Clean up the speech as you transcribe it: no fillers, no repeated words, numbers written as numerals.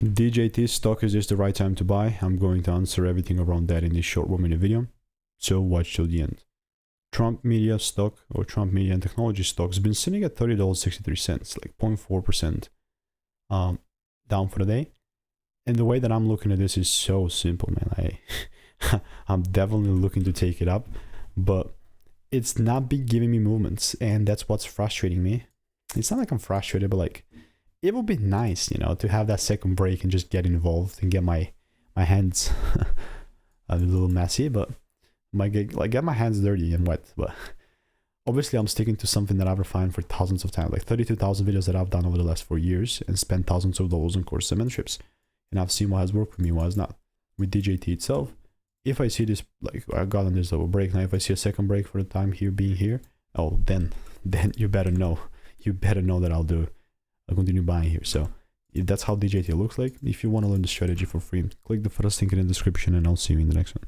DJT stock, is this the right time to buy? I'm going to answer everything around that in this short 1-minute video, so watch till the end. Trump Media stock, or Trump Media and Technology stock, has been sitting at $30.63, like 0.4% down for the day. And the way that I'm looking at this is so simple, man. I'm definitely looking to take it up, but it's not been giving me movements, and that's what's frustrating me. It's not like I'm frustrated, but like, it would be nice, you know, to have that second break and just get involved and get my hands a little messy, but get my hands dirty and wet. But obviously I'm sticking to something that I've refined for thousands of times, like 32,000 videos that I've done over the last 4 years, and spent thousands of dollars on courses and mentorships. And I've seen what has worked for me, what has not. With DJT itself, if I see this, like I got on this double break, now if I see a second break for the time here being here, oh, then you better know that I'll continue buying here. So if that's how DJT looks like. If you want to learn the strategy for free, click the first link in the description, and I'll see you in the next one.